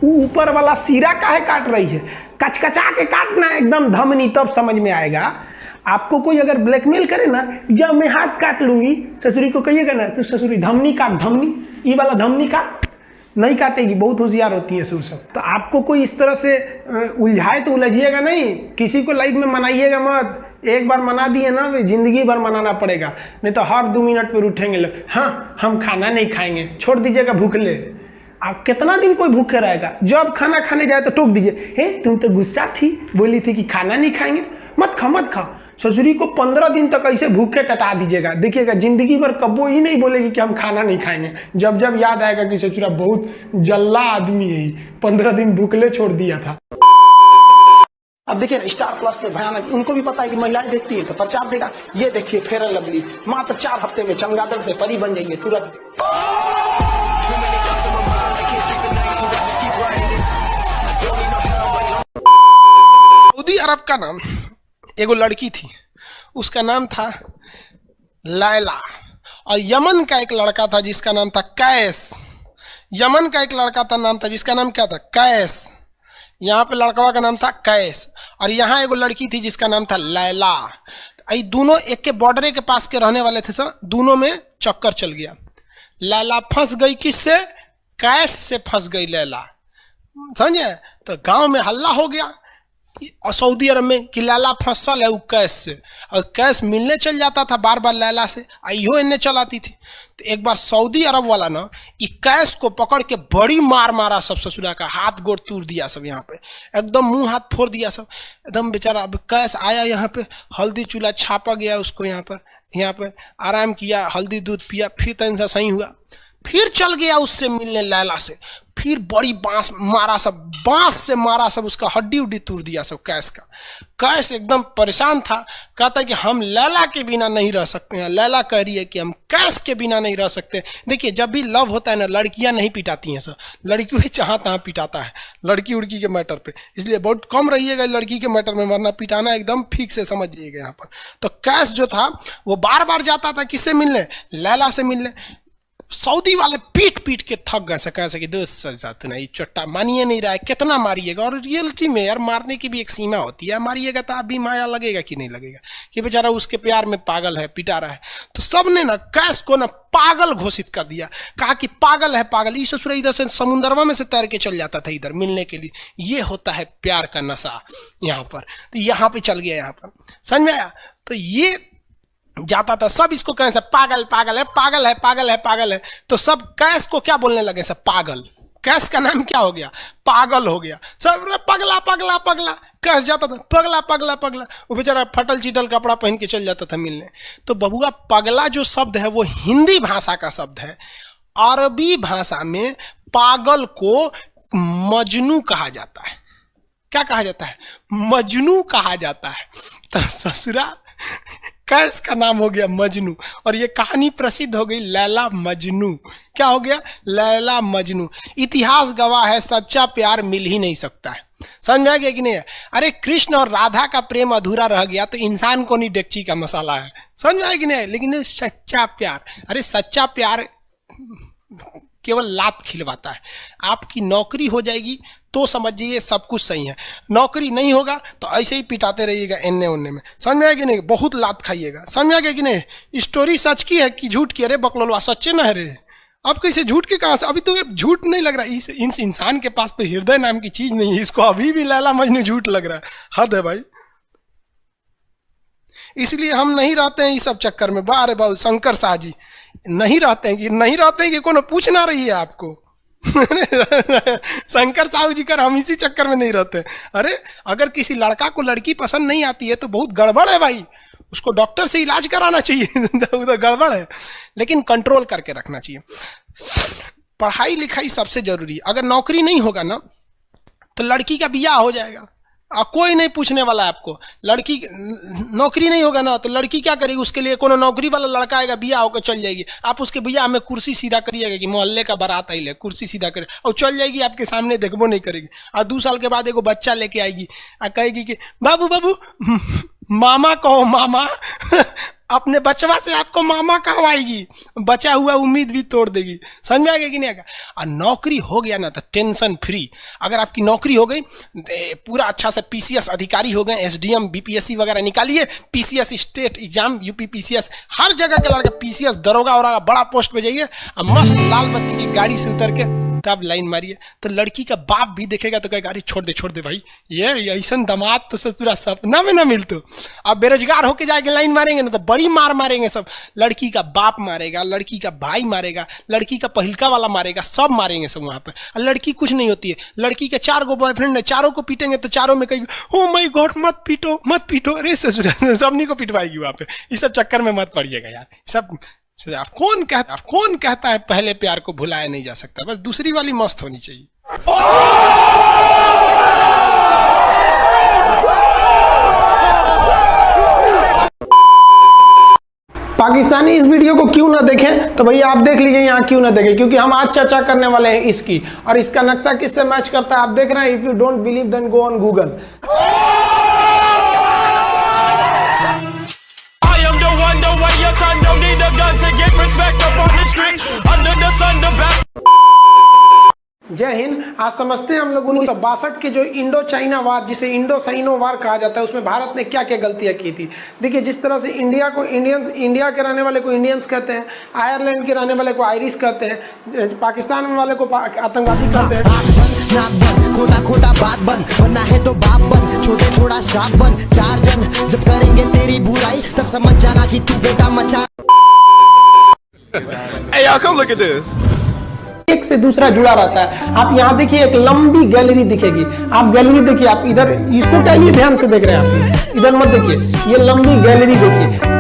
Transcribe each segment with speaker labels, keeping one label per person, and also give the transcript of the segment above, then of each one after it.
Speaker 1: ऊपर वाला सिरा काहे काट रही है, कचकचा के काटना एकदम धमनी, तब समझ में आएगा। आपको कोई अगर ब्लैकमेल करे ना, जब मैं हाथ काट लूंगी, ससुरी को कहिएगा ना तो ससुरी धमनी काट, धमनी, ये वाला धमनी काट, नहीं काटेगी, बहुत होशियार होती है ससुर सब। तो आपको कोई इस तरह से उलझाए तो उलझिएगा नहीं, किसी को लाइफ में मनाइएगा मत। एक बार मना दिए ना, जिंदगी भर मनाना पड़ेगा, नहीं तो हर 2 मिनट पर उठेंगे लोग, हाँ हम खाना नहीं खाएंगे, छोड़ दीजिएगा भूखले। आप कितना दिन कोई भूखे रहेगा, जब खाना खाने जाए तो टोक दीजिए, हे तुम तो गुस्सा थी, बोली थी कि खाना नहीं खाएंगे, मत खा मत खा। ससुरी को 15 दिन तक ऐसे भूखे कटा दीजिएगा, देखिएगा जिंदगी भर कबो ही नहीं बोलेगी कि हम खाना नहीं खाएंगे। जब जब याद आएगा कि ससुरा बहुत जल्ला आदमी है, 15 दिन भूखले छोड़ दिया था। अब देखिए स्टार प्लस पे भयानक, उनको भी पता है कि महिलाएं देखती है तो प्रचार देगा। ये देखिए फेयर एंड लवली, मात्र 4 हफ्ते में चमगादड़ से परी बन जाइए तुरंत।
Speaker 2: सऊदी अरब का नाम एगो लड़की थी, उसका नाम था लैला, और यमन का एक लड़का था जिसका नाम था कैस। यमन का एक लड़का था, नाम था जिसका नाम क्या था, कैस। यहाँ पे लड़का का नाम था कैस, और यहाँ एगो लड़की थी जिसका नाम था लैला। ये दोनों एक के बॉर्डर के पास के रहने वाले थे सर, दोनों में चक्कर चल गया। लैला फंस गई किससे, कैस से फंस गई लैला, समझे। तो गांव में हल्ला हो गया और सऊदी अरब में कि लैला फंसल है वो कैस से, और कैस मिलने चल जाता था बार बार लैला से, इहो इन्हें चलाती थी। तो एक बार सऊदी अरब वाला ना ये कैस को पकड़ के बड़ी मार मारा, सब ससुरा का हाथ गोड़ तोड़ दिया, सब यहाँ पे एकदम मुंह हाथ फोड़ दिया सब एकदम बेचारा। अब कैस आया यहाँ पे, हल्दी चूल्हा छापा गया उसको, यहाँ पे आराम किया, हल्दी दूध पिया, फिर तन सा सही हुआ, फिर चल गया उससे मिलने लैला से, फिर बड़ी बांस मारा, सब बांस से मारा, सब उसका हड्डी उड्डी तोड़ दिया सब कैस का। कैस एकदम परेशान था, कहता कि हम लैला के बिना नहीं रह सकते हैं। लैला कह रही है कि हम कैस के बिना नहीं रह सकते। देखिए जब भी लव होता है ना, लड़कियां नहीं पिटाती हैं सर, लड़की भी जहाँ तहाँ पिटाता है लड़की उड़की के मैटर पे, इसलिए बहुत कम रहिएगा लड़की के मैटर में, मरना पिटाना एकदम ठीक से समझ जाइएगा यहाँ पर। तो कैस जो था वो बार बार जाता था किससे मिलने, लैला से मिलने। सऊदी वाले पीट पीट के थक गए, कैसे कि दोस्त ना ये चट्टा मानिए नहीं रहा है, कितना मारिएगा। और रियलिटी में यार मारने की भी एक सीमा होती है, मारिएगा तो आप भी माया लगेगा कि नहीं लगेगा कि बेचारा उसके प्यार में पागल है, पिटा रहा है। तो सबने ना कैस को ना पागल घोषित कर दिया, कहा कि पागल है पागल। इस ससुर इधर से समुद्रमा में से तैर के चल जाता था इधर मिलने के लिए। ये होता है प्यार का नशा यहाँ पर। तो यहाँ पे चल गया, यहाँ पर समझ में आया। तो ये जाता था, सब इसको कहें सब पागल पागल है, पागल है, पागल है, पागल है। तो सब कैस को क्या बोलने लगे, सब पागल। कैस का नाम क्या हो गया, पागल हो गया। सब पगला पगला पगला, कैस जाता था पगला पगला पगला। वो बेचारा फटल चिटल कपड़ा पहन के चल जाता था मिलने। तो बबुआ पगला जो शब्द है वो हिंदी भाषा का शब्द है। अरबी भाषा में पागल को मजनू कहा जाता है। क्या कहा जाता है, मजनू कहा जाता है। तो ससुरा कैस का नाम हो गया मजनू, और ये कहानी प्रसिद्ध हो गई लैला मजनू। क्या हो गया, लैला मजनू। इतिहास गवाह है सच्चा प्यार मिल ही नहीं सकता है। समझ में आ गया कि नहीं है। अरे कृष्ण और राधा का प्रेम अधूरा रह गया तो इंसान को नहीं डेगची का मसाला है। समझ में आया कि नहीं। लेकिन सच्चा प्यार, अरे सच्चा प्यार केवल लात खिलवाता है। आपकी नौकरी हो जाएगी तो समझिए सब कुछ सही है, नौकरी नहीं होगा तो ऐसे ही पिटाते रहिएगा एन्ने ओन्ने में। समझ में आया कि नहीं, बहुत लात खाइएगा। समझ में आ गया कि नहीं। स्टोरी सच की है कि झूठ की, अरे बकलोलवा सच्चे ना है रे। अब कैसे झूठ के कहाँ से, अभी तो झूठ नहीं लग रहा है। इस इंसान के पास तो हृदय नाम की चीज नहीं है, इसको अभी भी लैला मजनू झूठ लग रहा है। हद है भाई। इसलिए हम नहीं रहते हैं इस सब चक्कर में। बारे बाबू शंकर शाह जी नहीं रहते हैं कि कोनो पूछ ना रही है आपको। शंकर साहू जी कर हम इसी चक्कर में नहीं रहते। अरे अगर किसी लड़का को लड़की पसंद नहीं आती है तो बहुत गड़बड़ है भाई, उसको डॉक्टर से इलाज कराना चाहिए। उधर गड़बड़ है, लेकिन कंट्रोल करके रखना चाहिए। पढ़ाई लिखाई सबसे जरूरी है। अगर नौकरी नहीं होगा ना तो लड़की का बियाह हो जाएगा, कोई नहीं पूछने वाला है आपको। लड़की नौकरी नहीं होगा ना तो लड़की क्या करेगी, उसके लिए कोनो नौकरी वाला लड़का आएगा, बियाह होकर चल जाएगी। आप उसके बियाह में कुर्सी सीधा करिएगा कि मोहल्ले का बारात आई ले, कुर्सी सीधा करे और चल जाएगी, आपके सामने देखबो नहीं करेगी। और 2 साल के बाद एगो बच्चा लेके आएगी और कहेगी कि बाबू बाबू मामा कहो मामा। अपने बचवा से आपको मामा कहवाएगी, बचा हुआ उम्मीद भी तोड़ देगी। समझ में आ गया कि नहीं आएगा? और नौकरी हो गया ना तो टेंशन फ्री। अगर आपकी नौकरी हो गई, पूरा अच्छा से पीसीएस अधिकारी हो गए, एसडीएम बीपीएससी वगैरह निकालिए, PCS state exam, UP PCS, हर जगह के लड़के पीसीएस दरोगा और बड़ा पोस्ट पे जाइए और मस्त लाल बत्ती की गाड़ी से उतर के तब लाइन मारिए। तो लड़की का बाप भी देखेगा तो कहेगा अरे छोड़ दे भाई, ये ऐसा दामाद तो ससुरा सपना में ना मिलतो। अब बेरोजगार होके जाके लाइन मारेंगे ना तो बड़ी मार मारेंगे सब। लड़की का बाप मारेगा, लड़की का भाई मारेगा, लड़की का पहिलका वाला मारेगा, सब मारेंगे सब वहाँ पर। और लड़की कुछ नहीं होती है। लड़की के 4 गो बॉयफ्रेंड है, चारों को पीटेंगे तो चारों में कहीं ओ माय गॉड मत पीटो, अरे ससुरा सबनी को पिटवाएगी वहाँ पे। इस सब चक्कर में मत पड़िएगा यार। सब कौन कहता है पहले प्यार को भुलाया नहीं जा सकता, बस दूसरी वाली मस्त होनी चाहिए।
Speaker 1: पाकिस्तानी इस वीडियो को क्यों ना देखें तो भैया आप देख लीजिए यहाँ क्यों ना देखें, क्योंकि हम आज चर्चा करने वाले हैं इसकी, और इसका नक्शा किससे मैच करता है आप देख रहे हैं। If you don't believe then go on Google. जय हिंद। आज समझते हैं हम लोग 1962 के जो इंडो चाइना वार, जिसे इंडो साइनो वार कहा जाता है, उसमें भारत ने क्या क्या गलतियां की थी। देखिए, जिस तरह से इंडिया को इंडियंस, इंडिया के रहने वाले को इंडियंस कहते हैं, आयरलैंड के रहने वाले को आयरिश कहते हैं, पाकिस्तान वाले को आतंकवादी कहते हैं।
Speaker 3: खोटा खोटा बात बन, बनना है तो बाप बन, छोटे छोटा शाप बन, 4 जन जब करेंगे तेरी बुराई तब समझ जाना कि तू बेटा मचा।
Speaker 4: Hey y'all, come look at this.
Speaker 1: एक से दूसरा जुड़ा रहता है। आप यहाँ देखिए एक लंबी गैलरी दिखेगी, आप गैलरी देखिए, आप इधर इसको क्या ये ध्यान से देख रहे हैं आप, इधर मत देखिए, ये लंबी गैलरी देखिए।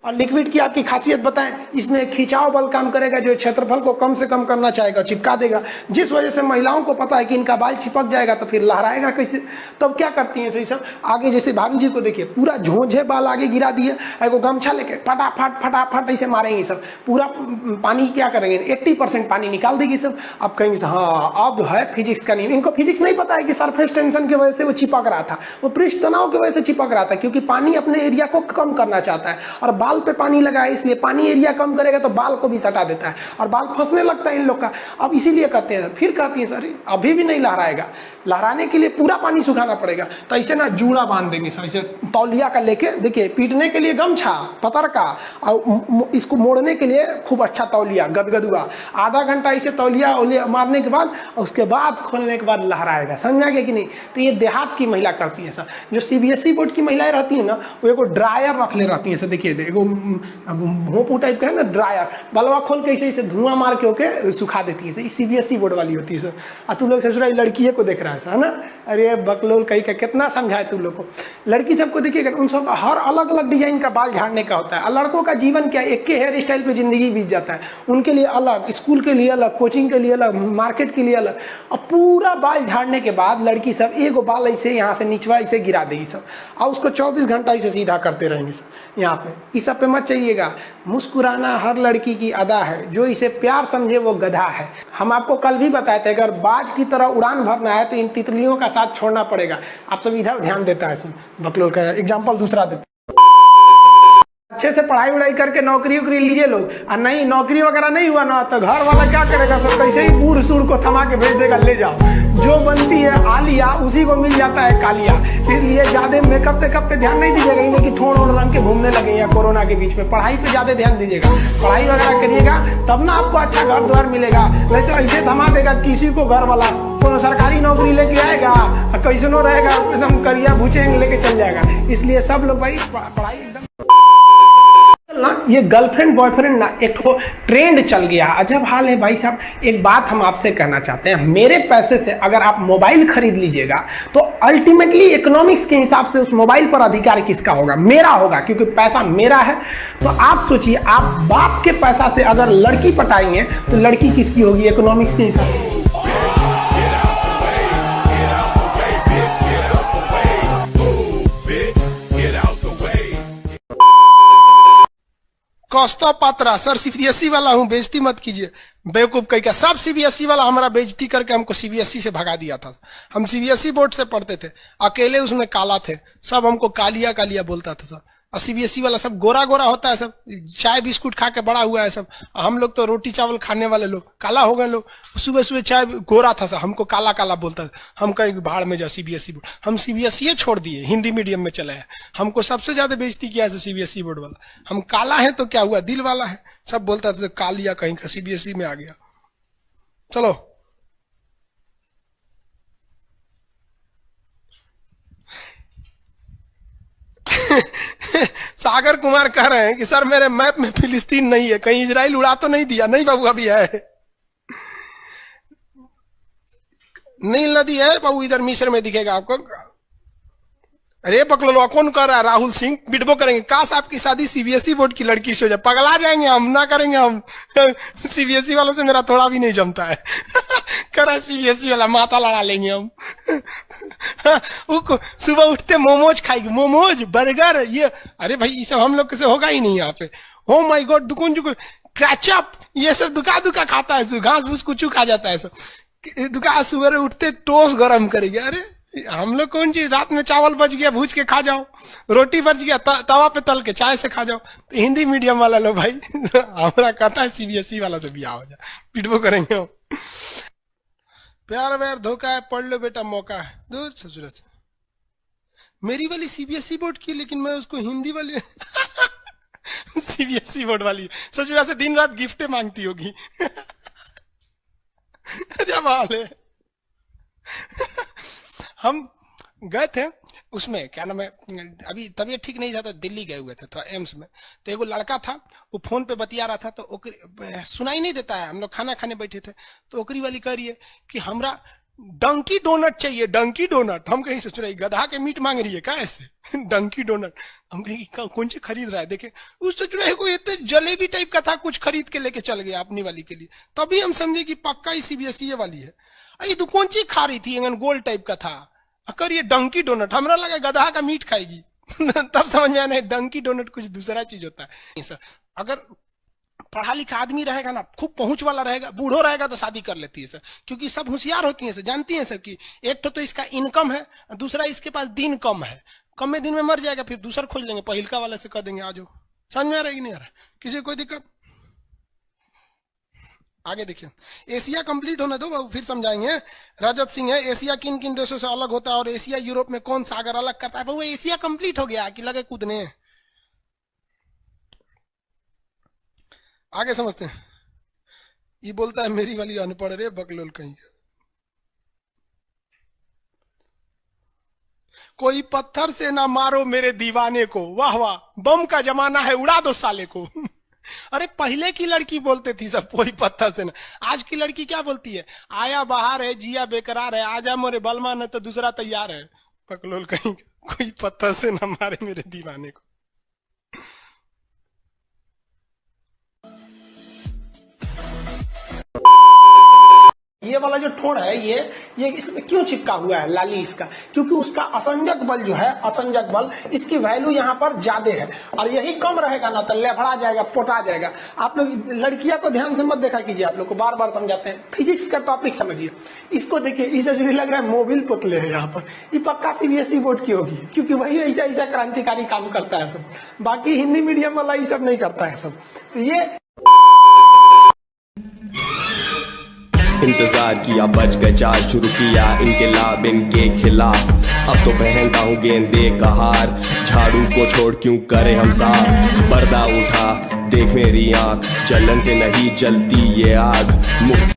Speaker 1: और लिक्विड की आपकी खासियत बताएं, इसमें खिंचाव बल काम करेगा जो क्षेत्रफल को कम से कम करना चाहेगा, चिपका देगा, जिस वजह से महिलाओं को पता है कि इनका बाल चिपक जाएगा तो फिर लहराएगा कैसे। तब क्या करती हैं सही सब, आगे जैसे भाभी जी को देखिए पूरा झोंझे बाल आगे गिरा दिए, एगो गमछा लेके फटाफट ऐसे मारेंगे सब, पूरा पानी क्या करेंगे 80% पानी निकाल देगी सब। अब कहेंगे हाँ अब है फिजिक्स का नियम। इनको फिजिक्स नहीं पता है कि सरफेस टेंशन की वजह से वो चिपक रहा था, वो पृष्ठ तनाव की वजह से चिपक रहा था, क्योंकि पानी अपने एरिया को कम करना चाहता है और बाल पे पानी लगा है, इसलिए पानी एरिया कम करेगा तो बाल को भी सटा देता है और बाल फंसने लगता है इन लोग का। अब इसीलिए कहते हैं, फिर कहती है सर अभी भी नहीं लहराएगा, लहराने के लिए पूरा पानी सुखाना पड़ेगा। तो ऐसे ना जूड़ा बांध देंगे सर, इसे तौलिया का लेके, देखिए पीटने के लिए गमछा पतर का, और इसको मोड़ने के लिए खूब अच्छा तौलिया गदगदुआ, आधा घंटा इसे तौलिया मारने के बाद उसके बाद खोलने के बाद लहराएगा। समझा गया कि नहीं? तो ये देहात की महिला करती है सर। जो सीबीएसई बोर्ड की महिलाएं रहती है ना, वो एगो ड्रायर रख ले रहती है सर, देखिए एगो भोंपू टाइप का है ना ड्रायर, बलवा खोल के इसे धुआं मार के होके सुखा देती है। सीबीएसई बोर्ड वाली होती है सर। और तू लोग ससुरा लड़की को देख रहा है ना, अरे बकलोल कहीं का कितना समझाए तू लोग को। लड़की सबको देखिएगा, उन सब हर अलग अलग डिजाइन का बाल झाड़ने का होता है। लड़कों का जीवन क्या, एक के हेयर स्टाइल पे जिंदगी बीत जाता है। उनके लिए अलग, स्कूल के लिए अलग, कोचिंग के लिए अलग, मार्केट के लिए अलग। और पूरा बाल झाड़ने के बाद लड़की सब एगो बाल ऐसे यहाँ से निचवा इसे गिरा देगी सब, और उसको 24 घंटा इसे सीधा करते रहेंगे सब। यहाँ पे इस सब पे मत चाहिएगा। मुस्कुराना हर लड़की की अदा है, जो इसे प्यार समझे वो गधा है। हम आपको कल भी बताए थे, अगर बाज की तरह उड़ान भरना है तो इन तितलियों का साथ छोड़ना पड़ेगा। आप सब इधर ध्यान देता है सब। बकलोल का एग्जाम्पल दूसरा देते, अच्छे से पढ़ाई वढ़ाई करके नौकरी वोकरी लीजिए लोग, और नहीं नौकरी वगैरह नहीं हुआ ना तो घर वाला क्या करेगा सब, कैसे ही बूढ़ सूढ़ को थमा के भेज देगा, ले जाओ। जो बनती है आलिया उसी को मिल जाता है कालिया। इसलिए ज्यादा मेकअप टेकअप पे ध्यान नहीं दीजिएगा, इन्हें कि ठोड़ ओढ़ रंग के घूमने लगे या कोरोना के बीच में। पढ़ाई पे ज्यादा ध्यान दीजिएगा, पढ़ाई वगैरह करिएगा तब ना आपको अच्छा घर द्वार मिलेगा। नहीं तो ऐसे थमा देगा किसी को घर वाला, कोनो सरकारी नौकरी लेके आएगा कैसनो रहेगा, एकदम करिया भूचेंग लेके चल जाएगा। इसलिए सब लोग भाई पढ़ाई एकदम ना, ये गर्लफ्रेंड बॉयफ्रेंड ना एक तो ट्रेंड चल गया, अजब हाल है भाई साहब। एक बात हम आपसे कहना चाहते हैं, मेरे पैसे से अगर आप मोबाइल खरीद लीजिएगा तो अल्टीमेटली इकोनॉमिक्स के हिसाब से उस मोबाइल पर अधिकार किसका होगा? मेरा होगा, क्योंकि पैसा मेरा है। तो आप सोचिए, आप बाप के पैसा से अगर लड़की पटाएंगे तो लड़की किसकी होगी इकोनॉमिक्स के हिसाब से?
Speaker 2: कौस्तव पात्रा, सर सीबीएसई वाला हूँ, बेइज्जती मत कीजिए। बेवकूफ कहीं का, सब सीबीएसई वाला हमारा बेइज्जती करके हमको सीबीएसई से भगा दिया था। हम सीबीएसई बोर्ड से पढ़ते थे, अकेले उसमें काला थे, सब हमको कालिया कालिया बोलता था सब। और सीबीएसई वाला सब गोरा गोरा होता है, सब चाय बिस्कुट खा के बड़ा हुआ है सब। हम लोग तो रोटी चावल खाने वाले लोग काला हो गए लोग। सुबह सुबह चाय गोरा था सब, हमको काला काला बोलता था। हम कहीं भाड़ में जाओ सीबीएसई बोर्ड, हम सीबीएसई छोड़ दिए, हिंदी मीडियम में चले हैं। हमको सबसे ज्यादा बेइज्जती किया है सीबीएसई बोर्ड वाला। हम काला है तो क्या हुआ, दिल वाला है, सब बोलता था कालिया कहीं का, सीबीएसई में आ गया। चलो सागर कुमार कह रहे हैं कि सर मेरे मैप में फिलिस्तीन नहीं है, कहीं इजराइल उड़ा तो नहीं दिया? नहीं बाबू, अभी है, नील नदी है बाबू, इधर मिस्र में दिखेगा आपको। अरे पकड़ो, कौन कर रहा है? राहुल सिंह बिडबो करेंगे। काश आपकी शादी सीबीएसई बोर्ड की लड़की से हो जाए, पगला जाएंगे हम, ना करेंगे हम। सीबीएसई वालों से मेरा थोड़ा भी नहीं जमता है। करा सीबीएसई वाला, माथा लड़ा लेंगे हम। सुबह उठते मोमोज खाएगी, मोमोज बर्गर ये। अरे भाई ये सब हम लोग से होगा ही नहीं यहाँ पे। हो माई गॉड, दुकुन जुकुन क्रैचअप ये सब दुका खाता है, घास फूस कुछ खा जाता है सब। दुका सुबह उठते टोस्ट गरम करेंगे। अरे हम लोग कौन चीज, रात में चावल बच गया भूज के खा जाओ, रोटी बच गया तवा पे तल के चाय से खा जाओ। तो हिंदी मीडियम वाला लो भाई, हमारा कहता है सीबीएसई वाला से बिया हो जाए, पिटबो करेंगे हम। प्यार व्यार धोखा है, पढ़ लो बेटा मौका है। दूर ससुरत मेरी वाली सीबीएसई बोर्ड की, लेकिन मैं उसको हिंदी वाली सीबीएसई बोर्ड वाली ससुरा से दिन रात गिफ्टें मांगती होगी। जब हाल है। हम गए थे उसमें, क्या नाम है, अभी तबीयत ठीक नहीं था तो दिल्ली गए हुए थे, थोड़ा एम्स में। तो एगो लड़का था, वो फोन पे बतिया रहा था, तो सुनाई नहीं देता है। हम लोग खाना खाने बैठे थे, तो ओकरी वाली कह रही है कि हमरा डंकी डोनट चाहिए, डंकी डोनट। हम कहीं सोच रहे गधा के मीट मांग रही है क्या ऐसे? डंकी डोनट। हम कहीं कौन सी खरीद रहा है, देखे उस सोच रहे कोई इतने जलेबी टाइप का था, कुछ खरीद के लेके चल गया अपनी वाली के लिए। तभी हम समझे कि पक्का ही सीबीएसई वाली है। ये तो कौन सी खा रही थी, गोल टाइप का था, अकर ये डंकी डोनट। हमरा लगा गधा का मीट खाएगी। तब समझ में आने डंकी डोनट कुछ दूसरा चीज होता है। सर अगर पढ़ा लिखा आदमी रहेगा ना, खूब पहुंच वाला रहेगा, बूढ़ो रहेगा तो शादी कर लेती है सर, क्योंकि सब होशियार होती हैं सर, जानती हैं सर कि एक तो इसका इनकम है, दूसरा इसके पास दिन कम है, कम में दिन में मर जाएगा, फिर दूसरा खोज लेंगे, पहिलका वाले से कह देंगे आ जाओ। समझ में आ रहा है कि नहीं आ रहा? किसी कोई दिक्कत? आगे देखिए, एशिया कंप्लीट होने दो बाबू, फिर समझाएंगे। रजत सिंह है, एशिया किन किन देशों से अलग होता है और एशिया यूरोप में कौन सागर अलग करता है? बाबू एशिया कंप्लीट हो गया कि लगे कूदने? आगे समझते हैं। ये बोलता है मेरी वाली अनपढ़ रे बकलोल कहीं। कोई पत्थर से ना मारो मेरे दीवाने को, वाह वाह, बम का जमाना है उड़ा दो साले को। अरे पहले की लड़की बोलते थी सब कोई पत्थर से ना, आज की लड़की क्या बोलती है? आया बाहर है, जिया बेकरार है, आजा मोरे बलमा न तो दूसरा तैयार है। पकलोल कहीं, कोई पत्थर से ना मारे मेरे दीवाने को।
Speaker 1: ये वाला जो ठोड़ है ये इसमें क्यों चिपका हुआ है लाली इसका? क्योंकि उसका असंजक बल जो है, असंजक बल, इसकी वैल्यू यहाँ पर ज्यादा है, और यही कम रहेगा ना तो लेफड़ा जाएगा, पोटा जाएगा। आप लोग लड़कियां को ध्यान से मत देखा कीजिए, आप लोग को बार बार समझाते हैं। फिजिक्स का टॉपिक समझिए, इसको देखिए, इसे जो लग रहा है मोबिल पुतले है यहाँ पर, ये पक्का सीबीएसई बोर्ड की होगी, क्योंकि वही ऐसा ऐसा क्रांतिकारी काम करता है सब। बाकी हिंदी मीडियम वाला ये सब नहीं करता है सब। तो ये
Speaker 4: इंतजार किया, बच गए चार, शुरू किया इनकलाब इनके खिलाफ। अब तो पहनता हूँ गेंदे का हार, झाड़ू को छोड़ क्यों करे हम साफ। पर्दा उठा देख मेरी आँख, जलन से नहीं जलती ये आग।